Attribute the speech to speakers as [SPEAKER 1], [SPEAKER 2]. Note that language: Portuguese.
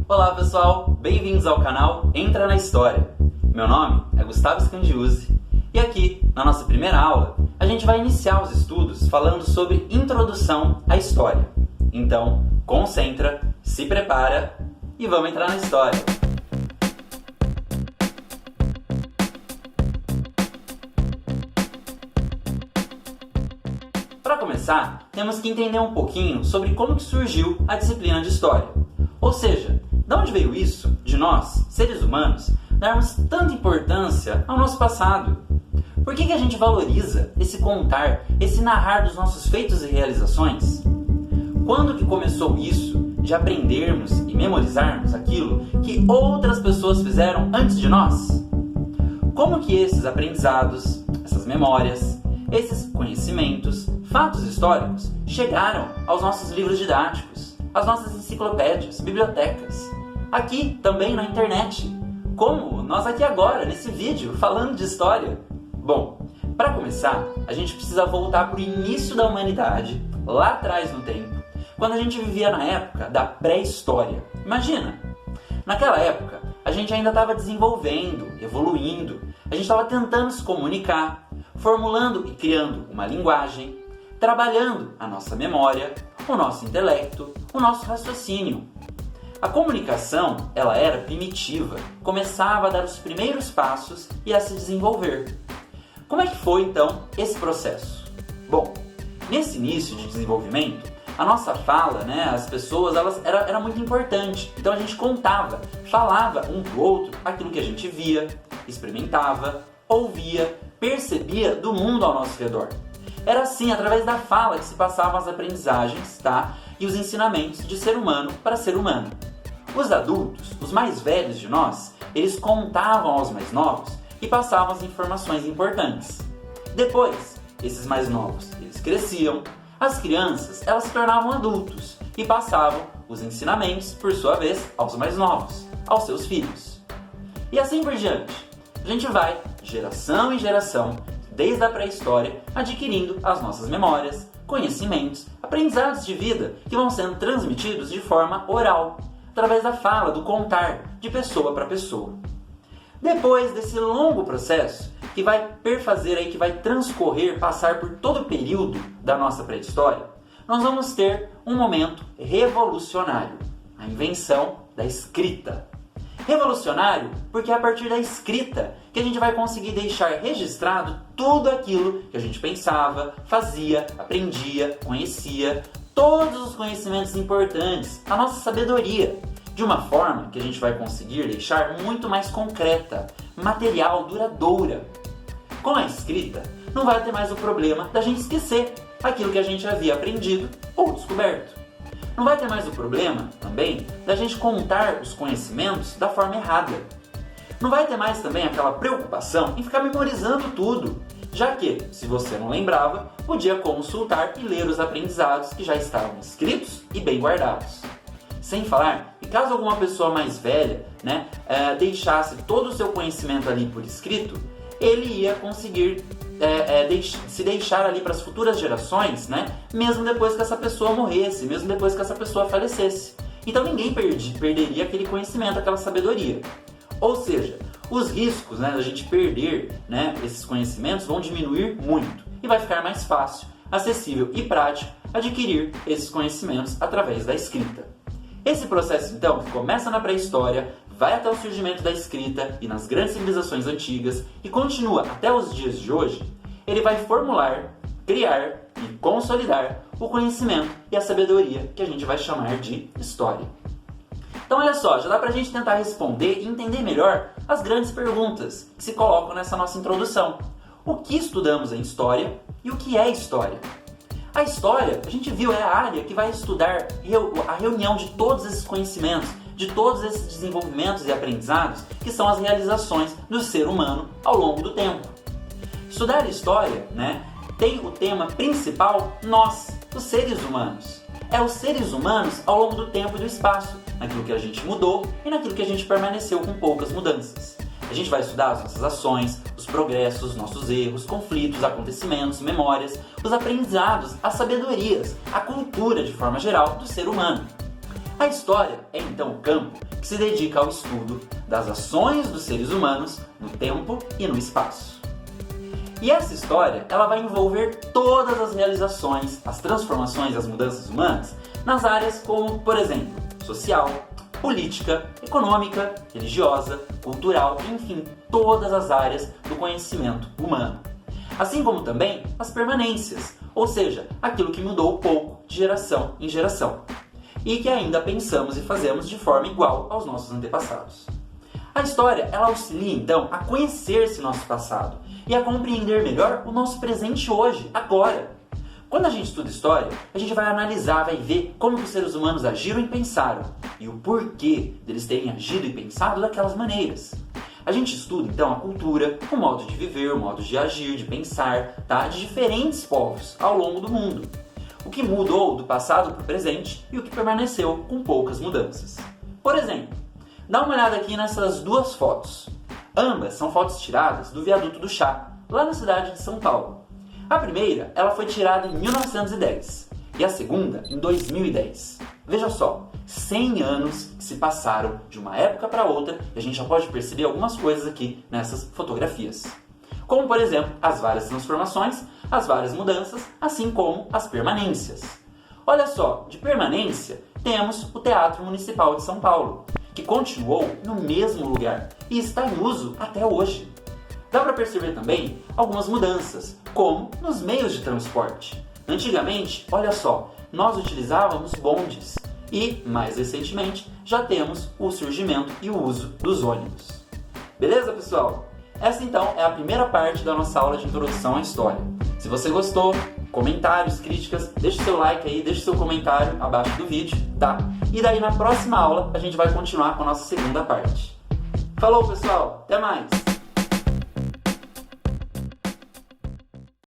[SPEAKER 1] Olá pessoal, bem-vindos ao canal Entra na História. Meu nome é Gustavo Scandiuzzi e aqui, na nossa primeira aula, a gente vai iniciar os estudos falando sobre introdução à história. Então, concentra, se prepara e vamos entrar na história. Para começar, temos que entender um pouquinho sobre como que surgiu a disciplina de História. Ou seja, de onde veio isso, de nós, seres humanos, darmos tanta importância ao nosso passado? Por que a gente valoriza esse contar, esse narrar dos nossos feitos e realizações? Quando que começou isso de aprendermos e memorizarmos aquilo que outras pessoas fizeram antes de nós? Como que esses aprendizados, essas memórias, esses conhecimentos, fatos históricos chegaram aos nossos livros didáticos, às nossas enciclopédias, bibliotecas, aqui também na internet, como nós aqui agora, nesse vídeo, falando de história? Bom, para começar, a gente precisa voltar para o início da humanidade, lá atrás no tempo, quando a gente vivia na época da pré-história. Imagina! Naquela época, a gente ainda estava desenvolvendo, evoluindo, a gente estava tentando se comunicar, formulando e criando uma linguagem, trabalhando a nossa memória, o nosso intelecto, o nosso raciocínio. A comunicação, ela era primitiva, começava a dar os primeiros passos e a se desenvolver. Como é que foi, então, esse processo? Bom, nesse início de desenvolvimento, a nossa fala, as pessoas, era muito importante. Então a gente contava, falava um pro outro aquilo que a gente via, experimentava, ouvia, percebia do mundo ao nosso redor. Era assim, através da fala, que se passavam as aprendizagens, e os ensinamentos de ser humano para ser humano. Os adultos, os mais velhos de nós, eles contavam aos mais novos e passavam as informações importantes. Depois, esses mais novos, eles cresciam, as crianças, elas se tornavam adultos e passavam os ensinamentos, por sua vez, aos mais novos, aos seus filhos. E assim por diante. A gente vai, geração em geração, desde a pré-história, adquirindo as nossas memórias, conhecimentos, aprendizados de vida que vão sendo transmitidos de forma oral, através da fala, do contar, de pessoa para pessoa. Depois desse longo processo, que vai perfazer aí, que vai transcorrer, passar por todo o período da nossa pré-história, nós vamos ter um momento revolucionário, a invenção da escrita. Revolucionário porque é a partir da escrita que a gente vai conseguir deixar registrado tudo aquilo que a gente pensava, fazia, aprendia, conhecia, todos os conhecimentos importantes, a nossa sabedoria, de uma forma que a gente vai conseguir deixar muito mais concreta, material, duradoura. Com a escrita, não vai ter mais o problema da gente esquecer aquilo que a gente havia aprendido ou descoberto. Não vai ter mais o problema, também, da gente contar os conhecimentos da forma errada. Não vai ter mais também aquela preocupação em ficar memorizando tudo, já que, se você não lembrava, podia consultar e ler os aprendizados que já estavam escritos e bem guardados. Sem falar que caso alguma pessoa mais velha deixasse todo o seu conhecimento ali por escrito, ele ia conseguir se deixar ali para as futuras gerações, mesmo depois que essa pessoa morresse, mesmo depois que essa pessoa falecesse. Então ninguém perderia aquele conhecimento, aquela sabedoria. Ou seja, os riscos da gente perder esses conhecimentos vão diminuir muito e vai ficar mais fácil, acessível e prático adquirir esses conhecimentos através da escrita. Esse processo, então, que começa na pré-história, vai até o surgimento da escrita e nas grandes civilizações antigas e continua até os dias de hoje, ele vai formular, criar e consolidar o conhecimento e a sabedoria que a gente vai chamar de história. Então olha só, já dá pra gente tentar responder e entender melhor as grandes perguntas que se colocam nessa nossa introdução. O que estudamos em história e o que é história? A história, a gente viu, é a área que vai estudar a reunião de todos esses conhecimentos, de todos esses desenvolvimentos e aprendizados que são as realizações do ser humano ao longo do tempo. Estudar história, tem o tema principal nós, os seres humanos. É os seres humanos ao longo do tempo e do espaço, naquilo que a gente mudou e naquilo que a gente permaneceu com poucas mudanças. A gente vai estudar as nossas ações, os progressos, nossos erros, conflitos, acontecimentos, memórias, os aprendizados, as sabedorias, a cultura de forma geral do ser humano. A história é então o campo que se dedica ao estudo das ações dos seres humanos no tempo e no espaço. E essa história ela vai envolver todas as realizações, as transformações e as mudanças humanas nas áreas como, por exemplo, social, política, econômica, religiosa, cultural, enfim, todas as áreas do conhecimento humano. Assim como também as permanências, ou seja, aquilo que mudou pouco de geração em geração e que ainda pensamos e fazemos de forma igual aos nossos antepassados. A história ela auxilia então a conhecer esse nosso passado e a compreender melhor o nosso presente hoje, agora. Quando a gente estuda história, a gente vai analisar, vai ver como que os seres humanos agiram e pensaram e o porquê deles terem agido e pensado daquelas maneiras. A gente estuda então a cultura, o modo de viver, o modo de agir, de pensar, tá? De diferentes povos ao longo do mundo. O que mudou do passado para o presente e o que permaneceu com poucas mudanças. Por exemplo, dá uma olhada aqui nessas duas fotos. Ambas são fotos tiradas do Viaduto do Chá, lá na cidade de São Paulo. A primeira ela foi tirada em 1910 e a segunda em 2010. Veja só, 100 anos que se passaram de uma época para outra e a gente já pode perceber algumas coisas aqui nessas fotografias. Como, por exemplo, as várias transformações, as várias mudanças, assim como as permanências. Olha só, de permanência temos o Teatro Municipal de São Paulo, que continuou no mesmo lugar e está em uso até hoje. Dá para perceber também algumas mudanças, como nos meios de transporte. Antigamente, olha só, nós utilizávamos bondes e, mais recentemente, já temos o surgimento e o uso dos ônibus. Beleza, pessoal? Essa então é a primeira parte da nossa aula de introdução à história. Se você gostou, comentários, críticas, deixe seu like aí, deixe seu comentário abaixo do vídeo, tá? E daí na próxima aula a gente vai continuar com a nossa segunda parte. Falou, pessoal! Até mais!